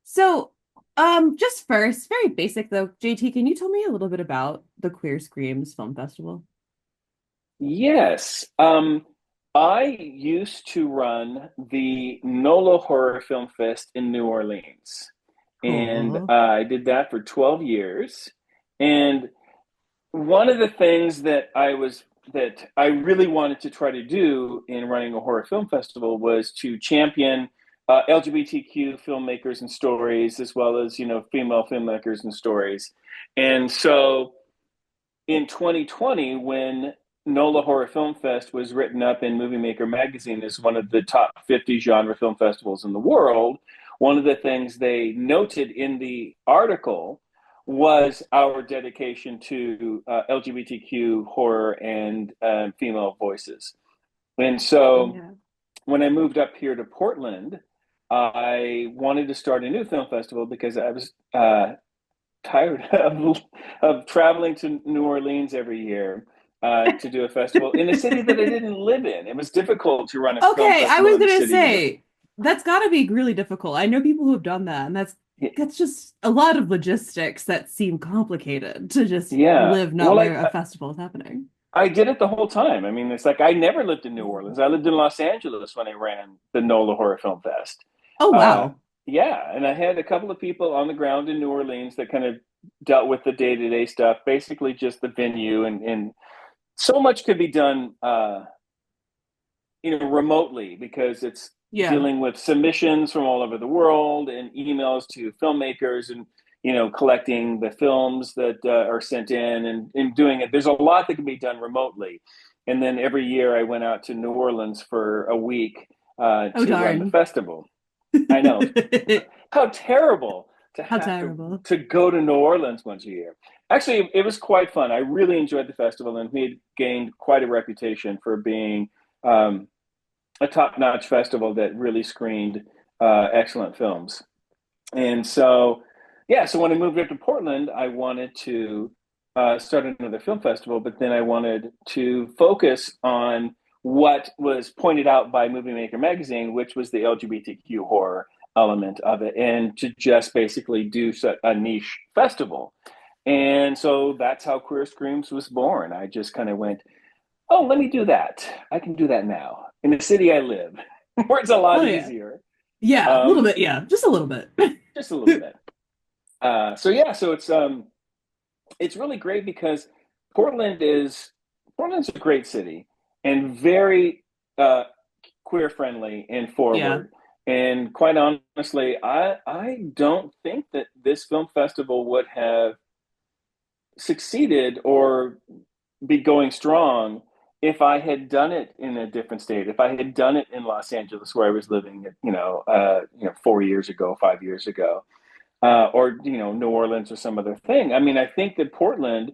So, just first, very basic though, JT, can you tell me a little bit about the Queer Screams Film Festival? Yes. I used to run the NOLA Horror Film Fest in New Orleans. And Cool. I did that for 12 years. And one of the things that I really wanted to try to do in running a horror film festival was to champion LGBTQ filmmakers and stories, as well as, female filmmakers and stories. And so in 2020, when NOLA Horror Film Fest was written up in Movie Maker magazine as one of the top 50 genre film festivals in the world, one of the things they noted in the article was our dedication to LGBTQ horror and female voices. And so Yeah. when I moved up here to Portland, I wanted to start a new film festival because I was tired of traveling to New Orleans every year to do a festival in a city that I didn't live in. It was difficult to run a film Okay, I festival was in a gonna city say that's got to be really difficult. I know people who have done that, and that's just a lot of logistics that seem complicated to just yeah. live not Well, where a festival is happening. I did it the whole time. I mean, it's like I never lived in New Orleans. I lived in Los Angeles when I ran the NOLA Horror Film Fest. Oh, Uh, wow. yeah, and I had a couple of people on the ground in New Orleans that kind of dealt with the day-to-day stuff, basically just the venue, and so much could be done remotely because it's Yeah. dealing with submissions from all over the world and emails to filmmakers and collecting the films that are sent in and doing it. There's a lot that can be done remotely. And then every year I went out to New Orleans for a week Oh, to run the darn. festival. I know. How terrible to How have to terrible. to go to New Orleans once a year. Actually, it was quite fun. I really enjoyed the festival, and we had gained quite a reputation for being um, a top-notch festival that really screened excellent films. And so, yeah, so when I moved up to Portland, I wanted to start another film festival, but then I wanted to focus on what was pointed out by Movie Maker magazine, which was the LGBTQ horror element of it, and to just basically do a niche festival. And so that's how Queer Screams was born. I just kind of went, oh, let me do that. I can do that now in the city I live, where it's a Oh, lot yeah. easier. Yeah, a little Um, bit. Yeah, just a little bit. just a little bit. So yeah, so it's really great because Portland's a great city and very uh, queer friendly and Yeah. forward. And quite honestly, I don't think that this film festival would have succeeded or be going strong if I had done it in a different state. If I had done it in Los Angeles, where I was living, 4 years ago, 5 years ago, or New Orleans or some other thing. I mean, I think that Portland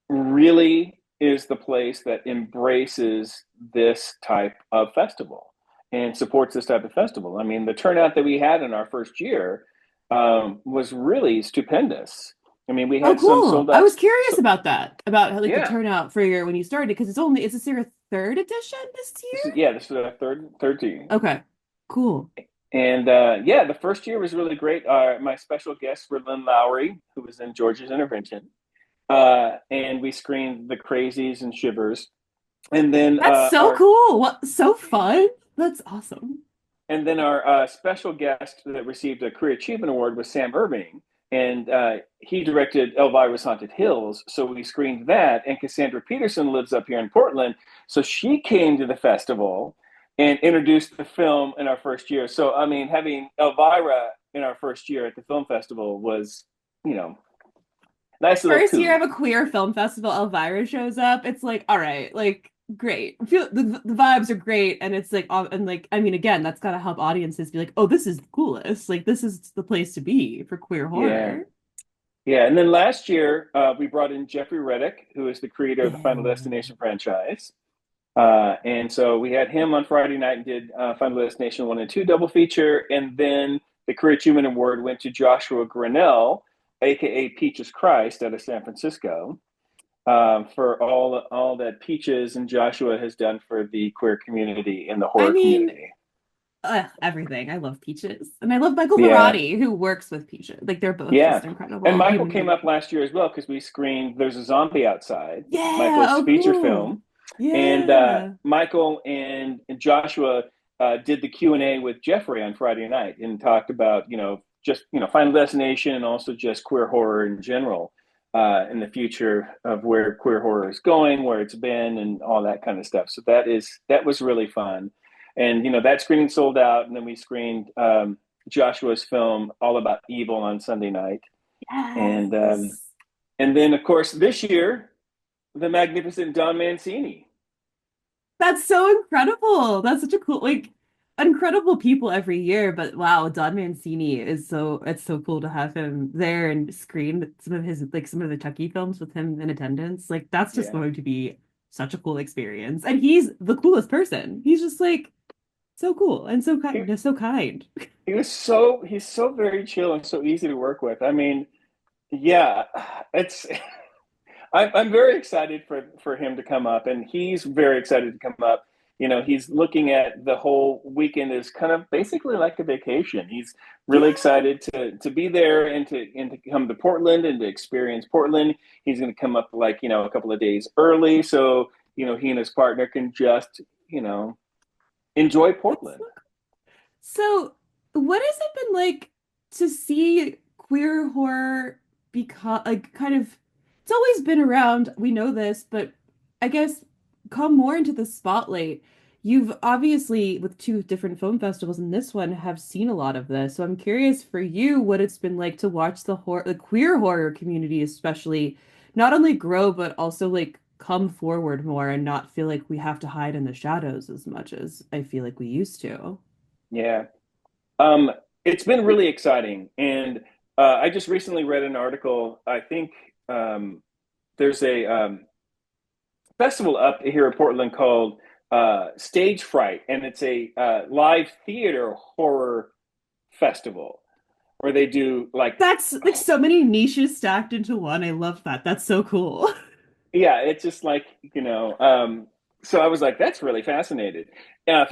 really is the place that embraces this type of festival and supports this type of festival. I mean, the turnout that we had in our first year was really stupendous. I mean, we Oh, had some cool. sold I out. was curious So, about that, about how, like the yeah, turnout for your when you started, because is this your third edition this year? this is our third year. Okay, cool. And yeah, the first year was really great. My special guests were Lynn Lowry, who was in George's Intervention, and we screened The Crazies and Shivers. And then That's so our cool. What, so fun. That's awesome. special guest that received a Career Achievement Award was Sam Irving, and he directed Elvira's Haunted Hills. So we screened that, and Cassandra Peterson lives up here in Portland, so she came to the festival and introduced the film in our first year. So I mean, having Elvira in our first year at the film festival was, you know, nice little First year coup. of a queer film festival, Elvira shows up. It's like, all right, like great. I feel the vibes are great, and it's like, and like, I mean, again, that's gotta help audiences be like, oh, this is the coolest. Like, this is the place to be for queer Yeah. horror. Yeah, and then last year we brought in Jeffrey Reddick, who is the creator of the Final Ew. Destination franchise. And so we had him on Friday night and did Final Destination 1 and 2 double feature. And then the Career Achievement Award went to Joshua Grinnell, aka Peaches Christ, out of San Francisco, for all that Peaches and Joshua has done for the queer community and the I horror mean, community. Everything. I love Peaches. And I love Michael Yeah, Varrati, who works with Peaches. Like they're both yeah. just And incredible Michael human came up beings. last year as well because we screened There's a Zombie Outside, Yeah, Michael's oh feature cool. film. And Yeah. Michael and Joshua did the Q&A with Jeffrey on Friday night and talked about, just, Final Destination and also just queer horror in general, in the future of where queer horror is going, where it's been, and all that kind of stuff. So that was really fun. And, that screening sold out. And then we screened Joshua's film, All About Evil, on Sunday night. And Yes. and then, of course, this year, the magnificent Don Mancini. That's so incredible. That's such a cool, like, incredible people every year. But wow, Don Mancini is it's so cool to have him there and screen some of the Chucky films with him in attendance. Like, that's just Yeah, going to be such a cool experience. And he's the coolest person. He's just like so cool and he so kind. he's so very chill and so easy to work with. I mean, yeah, it's I'm very excited for him to come up, and he's very excited to come up. He's looking at the whole weekend as kind of basically like a vacation. He's really Yeah. excited to be there and to come to Portland and to experience Portland. He's going to come up like a couple of days early, so he and his partner can just enjoy That's Portland. So, what has it been like to see queer horror become like kind of it's always been around, we know this, but I guess come more into the spotlight. You've obviously, with two different film festivals and this one, have seen a lot of this. So I'm curious for you what it's been like to watch the queer horror community, especially not only grow, but also like come forward more and not feel like we have to hide in the shadows as much as I feel like we used to. Yeah. It's been really exciting, and I just recently read an article. I think there's a festival up here in Portland called Stage Fright, and it's a live theater horror festival where they do like, That's like so many niches stacked into one. I love that. That's so cool. yeah, it's just like so I was like, that's really fascinating, and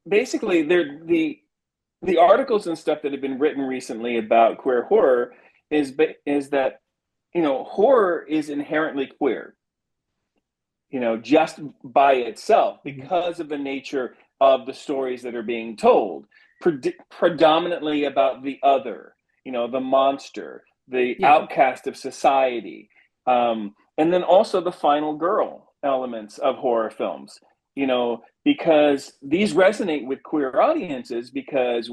basically they're the articles and stuff that have been written recently about queer horror is that horror is inherently queer, just by itself because of the nature of the stories that are being told, predominantly about the other, the monster, the Yeah. outcast of society, and then also the final girl elements of horror films. Because these resonate with queer audiences because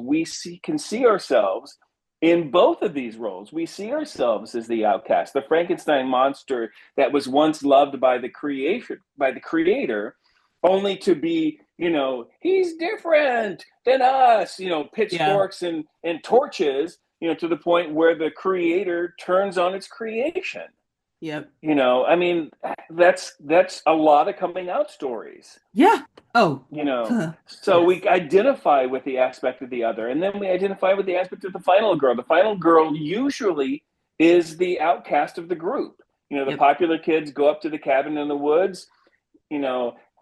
can see ourselves in both of these roles. We see ourselves as the outcast, the Frankenstein monster that was once loved by the creator, only to be, he's different than us, Yeah. pitchforks and torches, to the point where the creator turns on its creation. Yep. I mean, that's a lot of coming out stories. Yeah. Oh. So Yes. we identify with the aspect of the other, and then we identify with the aspect of the final girl. The final girl usually is the outcast of the group. The Yep. popular kids go up to the cabin in the woods.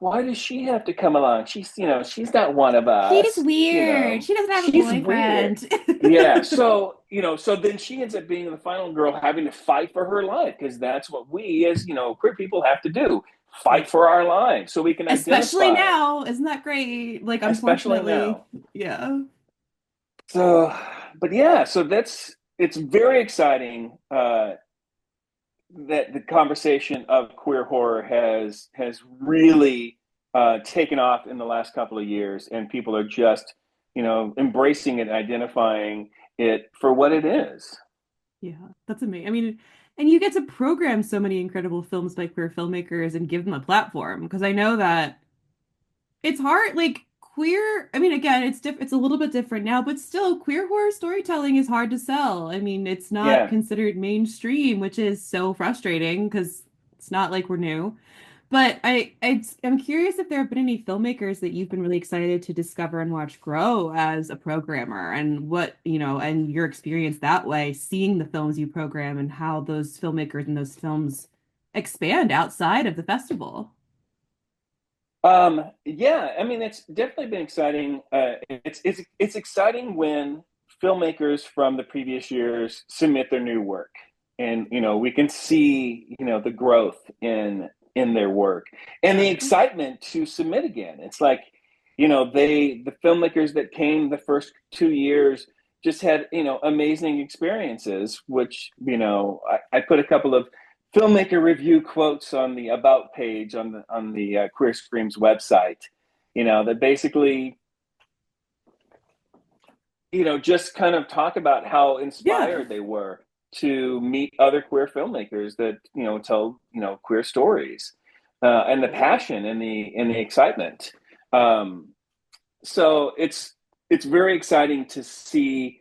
Why does she have to come along? She's not one of She's us. weird. She doesn't have a She's weird. boyfriend. Yeah, so so then she ends up being the final girl, having to fight for her life because that's what we as queer people have to do: fight Yep. for our lives so we can Especially identify, now. Isn't that great? Like, especially unfortunately, now. yeah. So, but yeah, so it's very exciting that the conversation of queer horror has really taken off in the last couple of years, and people are just embracing it, and identifying it for what it is. Yeah, that's amazing. I mean, and you get to program so many incredible films by queer filmmakers and give them a platform because I know that it's hard, like queer. I mean, again, it's a little bit different now, but still, queer horror storytelling is hard to sell. I mean, it's not Yeah. considered mainstream, which is so frustrating because it's not like we're new. But I'm curious if there have been any filmmakers that you've been really excited to discover and watch grow as a programmer, and and your experience that way, seeing the films you program and how those filmmakers and those films expand outside of the festival. Yeah, I mean, it's definitely been exciting. It's exciting when filmmakers from the previous years submit their new work, and we can see the growth in their work and the Uh, excitement to submit again. It's like the filmmakers that came the first 2 years just had amazing experiences, which I put a couple of filmmaker review quotes on the about page on the Queer Screams website. That basically just kind of talk about how yeah. inspired they were to meet other queer filmmakers that tell queer stories, and the Cool. passion and the excitement. Um, so it's very exciting to see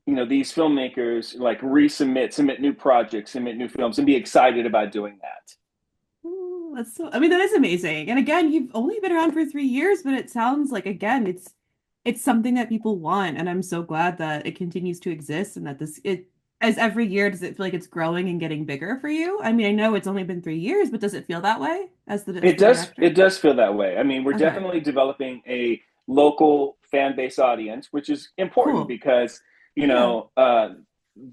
these filmmakers like submit new projects, submit new films, and be excited about doing that. Ooh, that's so, I mean, that is amazing. And again, you've only been around for 3 years, but it sounds like again, it's something that people want. And I'm so glad that it continues to exist and that this it as every year, does it feel like it's growing and getting bigger for you? I mean, I know it's only been 3 years, but does it feel that way as It the does. director? It does feel that way. I mean, we're Okay, definitely developing a local fan base audience, which is important cool. because you Yeah. know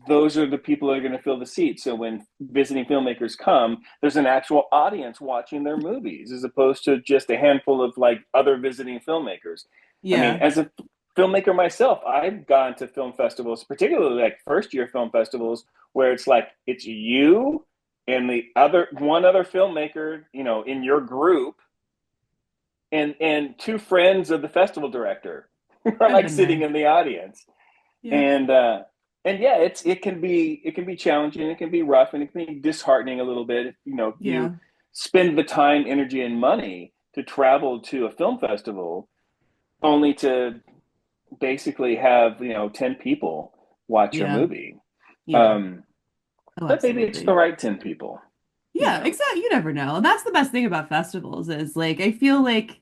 those are the people that are going to fill the seats. So when visiting filmmakers come, there's an actual audience watching their movies, as opposed to just a handful of like other visiting filmmakers. I mean, Yeah. as a filmmaker myself, I've gone to film festivals, particularly like first year film festivals, where it's like it's you and the other one other filmmaker, in your group, and two friends of the festival director are I've like been sitting there. in the audience. Yep. And yeah, it can be challenging, it can be rough, and it can be disheartening a little bit. If you Yeah. spend the time, energy, and money to travel to a film festival only to basically have 10 people watch your Yeah. movie. Yeah. um Oh, but maybe it's the absolutely. right 10 people you Yeah, know exactly. You never know. And that's the best thing about festivals is like I feel like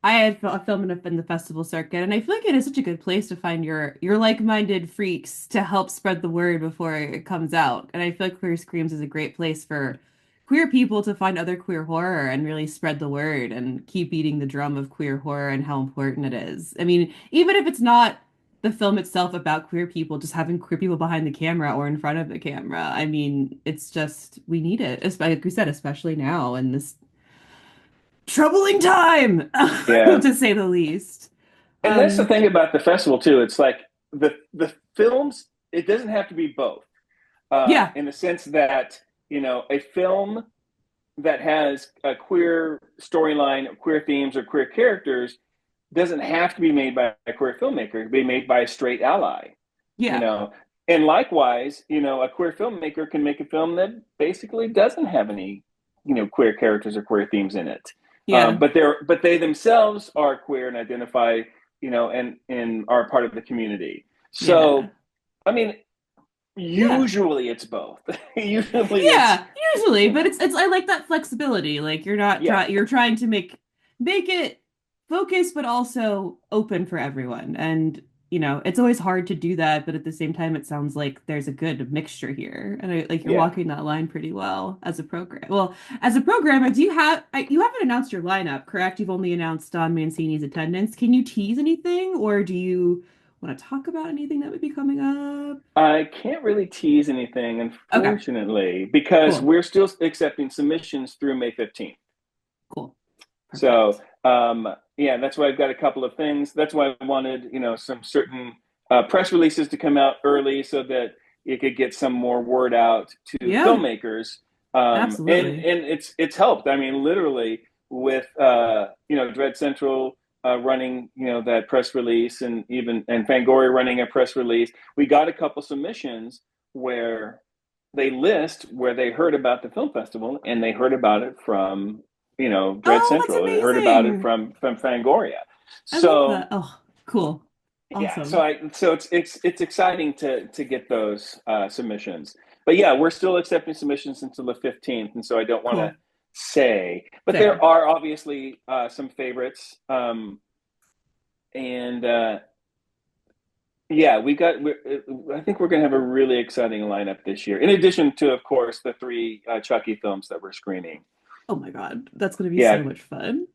I had a film in the festival circuit, and I feel like it is such a good place to find your like-minded freaks to help spread the word before it comes out. And I feel like Queer Screams is a great place for queer people to find other queer horror and really spread the word and keep beating the drum of queer horror and how important it is. I mean, even if it's not the film itself about queer people, just having queer people behind the camera or in front of the camera. I mean, it's just we need it, like we said, especially now in this troubling time, yeah. to say the least. And that's the Um, thing about the festival too. It's like the films. It doesn't have to be both. yeah, In the sense that a film that has a queer storyline, queer themes, or queer characters doesn't have to be made by a queer filmmaker. It can be made by a straight ally. You yeah, know, and likewise, a queer filmmaker can make a film that basically doesn't have any queer characters or queer themes in it. yeah, But they themselves are queer and identify and are part of the community. yeah, So I mean, yeah, usually it's both. Usually it's yeah. Usually, you but know it's I like that flexibility. Like yeah, you're trying to make it focus, but also open for everyone. And it's always hard to do that, but at the same time, it sounds like there's a good mixture here, and like you're yeah. walking that line pretty well as a program. Well, as a programmer, you haven't announced your lineup, correct? You've only announced Don Mancini's attendance. Can you tease anything, or do you want to talk about anything that would be coming up? I can't really tease anything, Okay, unfortunately, because cool, we're still accepting submissions through May 15th. cool, So, perfect. yeah, that's why I've got a couple of things. That's why I wanted, some certain press releases to come out early so that it could get some more word out to Yeah, filmmakers. absolutely. And it's helped. I mean, literally with Dread Central running that press release, and Fangoria running a press release. We got a couple submissions where they list where they heard about the film festival, and they heard about it from Dread Oh, that's Central, and heard about it amazing. from Fangoria. I love So that. Oh, cool. yeah, so Awesome. it's exciting to get those submissions. But yeah, we're still accepting submissions until the 15th, and so I don't want to Cool. say, but there Fair. are obviously some favorites, and yeah, I think we're going to have a really exciting lineup this year. In addition to, of course, the three Chucky films that we're screening. Oh my God. That's going to be so Yeah, much fun.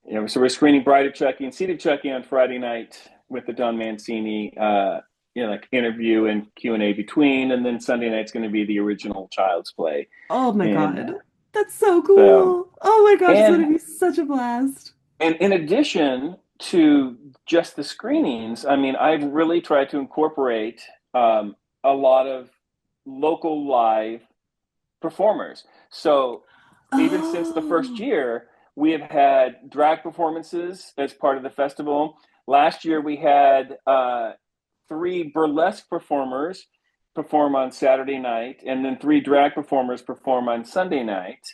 So we're screening Bride of Chucky and Seated Chucky on Friday night with the Don Mancini, like interview and Q&A between, and then Sunday night's going to be the original Child's Play, Oh my and God. That's so so cool. Oh my gosh, it's gonna and be such a blast. and in addition to just the screenings, I mean, I've really tried to incorporate a lot of local live performers. So even since the first Oh, year, we have had drag performances as part of the festival. Last year, we had three burlesque performers perform on Saturday night, and then three drag performers perform on Sunday night.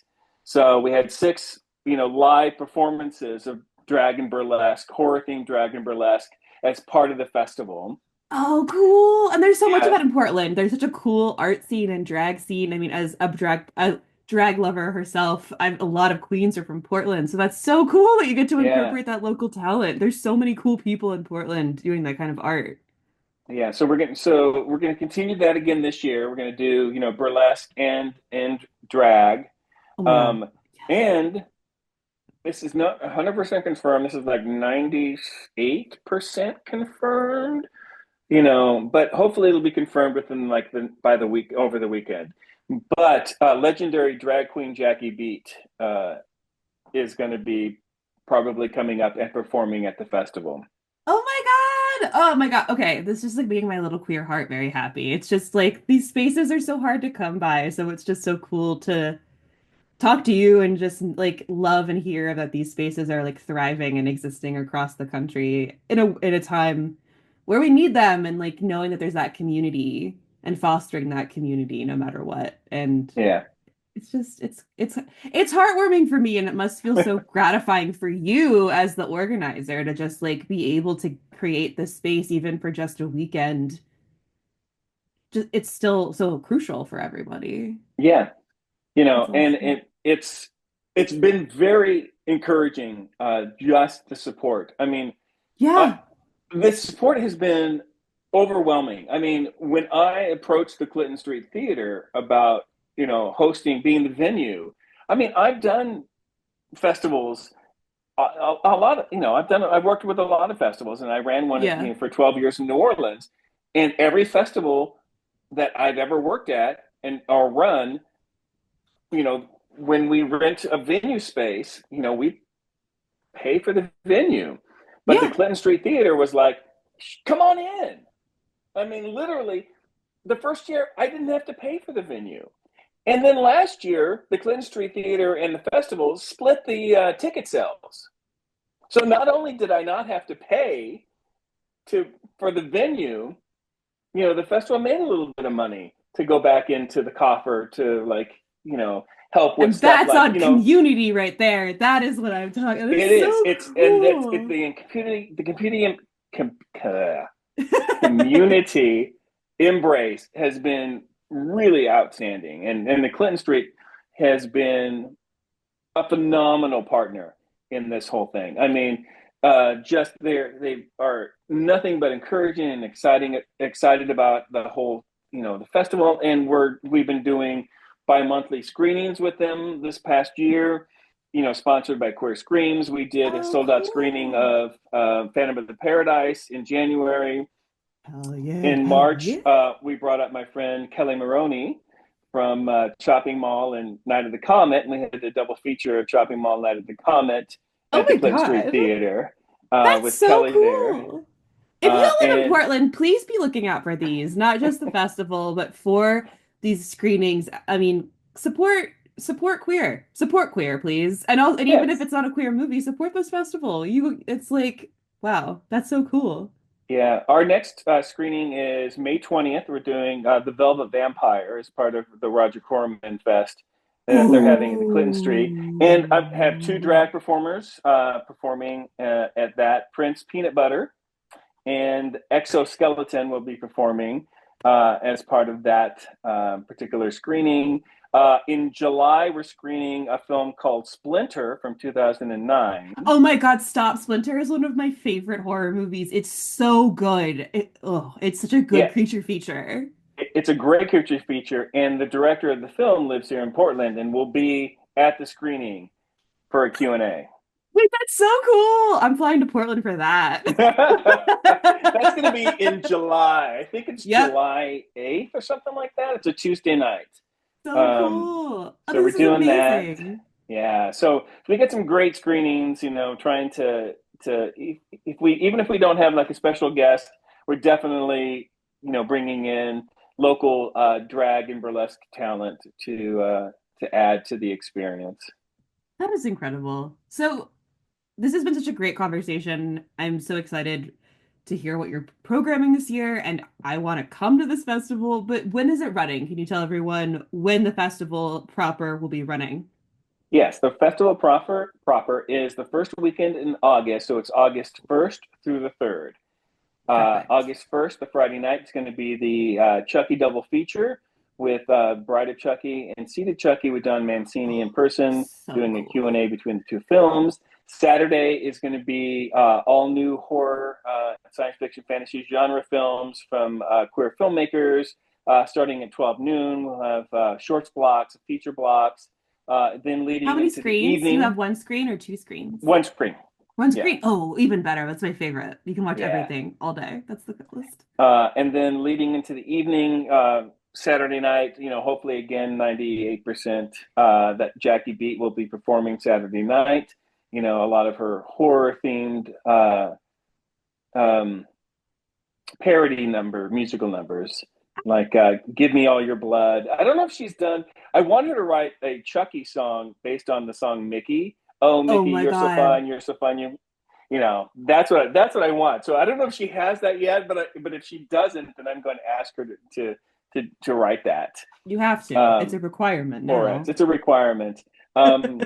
So we had six, live performances of drag and burlesque, horror themed drag and burlesque as part of the festival. oh, cool. And there's so much of Yeah, that in Portland. There's such a cool art scene and drag scene. I mean, as a drag lover herself, I've a lot of queens are from Portland. So that's so cool that you get to yeah. incorporate that local talent. There's so many cool people in Portland doing that kind of art. Yeah, so we're gonna continue that again this year. We're gonna do burlesque and drag, Oh my God. um, Yes. and this is not 100% confirmed. This is like 98% confirmed. But hopefully it'll be confirmed within like the by the week over the weekend. But legendary drag queen Jackie Beat is going to be probably coming up and performing at the festival. Oh my God. Oh my God. Okay. This is just like making my little queer heart very happy. It's just like these spaces are so hard to come by. So it's just so cool to talk to you and just like love and hear that these spaces are like thriving and existing across the country in a time where we need them and like knowing that there's that community and fostering that community no matter what. And Yeah. it's just it's heartwarming for me and it must feel so gratifying for you as the organizer to just like be able to create this space even for just a weekend. Just it's still so crucial for everybody. Yeah. It's And awesome. it's been very encouraging, just the support. I mean, I, Yeah. the support has been overwhelming. I mean, when I approached the Clinton Street Theater about hosting, being the venue, I mean, I've done festivals a lot of I've worked with a lot of festivals, and I ran one Yeah. for 12 years in New Orleans, and every festival that I've ever worked at and or run, when we rent a venue space, we pay for the venue. But the Yeah. Clinton Street Theater was like, come on in. I mean, literally, the first year I didn't have to pay for the venue. And then last year, the Clinton Street Theater and the festivals split the ticket sales. So not only did I not have to pay to for the venue, the festival made a little bit of money to go back into the coffer to help with And stuff that's like on community right there. That is what I'm talking. it It's is. so It's and that's it. cool. Com, community embrace has been really outstanding, and the Clinton Street has been a phenomenal partner in this whole thing. I mean, just they are nothing but encouraging and excited about the whole the festival, and we've been doing bi-monthly screenings with them this past year. Sponsored by Queer Screams. We did a Oh, sold out screening cool. of Phantom of the Paradise in January. Hell yeah. In Hell March, yeah. we brought up my friend Kelly Maroney from Chopping Mall and Night of the Comet, and we had a double feature of Chopping Mall, Night of the Comet Oh at the my Clinton Street God. Theater That's with so Kelly there. cool. If you live in And Portland, please be looking out for these, not just the festival, but for these screenings. I mean, support queer, please. And even if yes, it's not a queer movie, support this festival. It's like, wow, that's so cool. yeah, our next screening is May 20th. We're doing The Velvet Vampire as part of the Roger Corman Fest that they're having at the Clinton Street. And I have two Ooh. drag performers performing at that. Prince Peanut Butter and Exoskeleton will be performing as part of that particular screening. In July, we're screening a film called Splinter from 2009. Oh my God, Stop Splinter is one of my favorite horror movies. It's so good. It's such a good Yeah, creature feature. it's a great creature feature, and the director of the film lives here in Portland and will be at the screening for a Q&A. Wait, that's so cool. I'm flying to Portland for that. That's going to be in July. I think it's Yep. July 8th or something like that. It's a Tuesday night. So Um, cool. Oh, so we're this is doing that. amazing. Yeah. So we get some great screenings, trying to if we even if we don't have like a special guest, we're definitely, bringing in local drag and burlesque talent to add to the experience. That is incredible. So this has been such a great conversation. I'm so excited to hear what you're programming this year, and I want to come to this festival. But when is it running? Can you tell everyone when the festival proper will be running? Yes, the festival proper is the first weekend in August, so it's August 1st through the 3rd. Perfect. August 1st, the Friday night, is going to be the Chucky double feature with Bride of Chucky and Seated Chucky with Don Mancini in Oh, person, so doing a cool. Q&A between the two films. Saturday is going to be all new horror, science fiction, fantasy genre films from queer filmmakers. Starting at 12 noon, we'll have shorts blocks, feature blocks, then How leading many into the screens? Do you have evening, one screen or two screens? one screen. One Yeah, screen. Oh, even better. That's my favorite. You can watch yeah. everything all day. That's the coolest. And then leading into the evening, Saturday night, hopefully again, 98% that Jackie Beat will be performing Saturday night. A lot of her horror themed um, parody musical numbers, like Give Me All Your Blood. I don't know if she's done, I want her to write a Chucky song based on the song Mickey. Oh, Oh Mickey, my you're so God. fun, you're so fun. That's what I want. So I don't know if she has that yet, but if she doesn't, then I'm going to ask her to write that You have to. It's um, a requirement for us. now. It's a requirement. Um,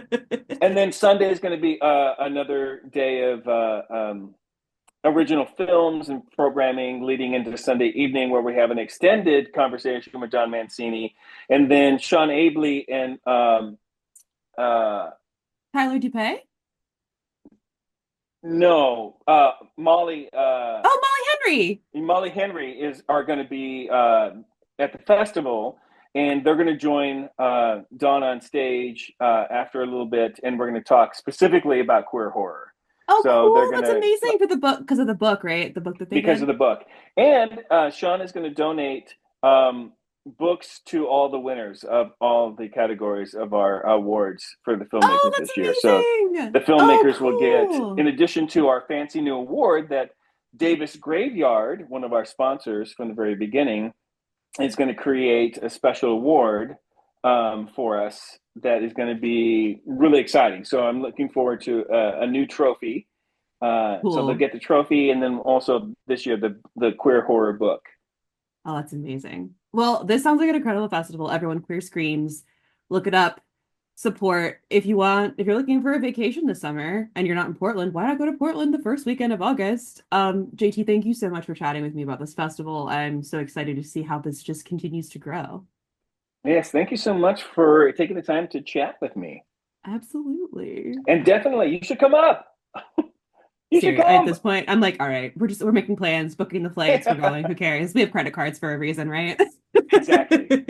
and then Sunday is going to be another day of original films and programming leading into Sunday evening, where we have an extended conversation with John Mancini, and then Sean Abley and uh, Tyler DuPay? no, Oh, Molly Henry. Molly Henry are going to be at the festival, and they're going to join Dawn on stage after a little bit, and we're going to talk specifically about queer horror. Oh, So they're cool. going That's to, amazing for the book, because of the book, right? The book that they because of did. the book, and Sean is going to donate books to all the winners of all the categories of our awards for the Oh, filmmakers that's this year. So amazing. the Oh, filmmakers will get, in cool. addition to our fancy new award that Davis Graveyard, one of our sponsors from the very beginning, is going to create a special award for us that is going to be really exciting. So I'm looking forward to a new trophy. So they'll Cool. get the trophy, and then also this year the queer horror book. Oh, that's amazing. Well, this sounds like an incredible festival. Everyone queer screams. Look it up. Support. If you want, if you're looking for a vacation this summer and you're not in Portland, why not go to Portland the first weekend of August? JT, thank you so much for chatting with me about this festival. I'm so excited to see how this just continues to grow. Yes, thank you so much for taking the time to chat with me. Absolutely. And definitely, you should come up. You should Seriously, at come. this point, I'm like, all right, we're making plans, booking the flights, we're going. Who cares? We have credit cards for a reason, right? Exactly.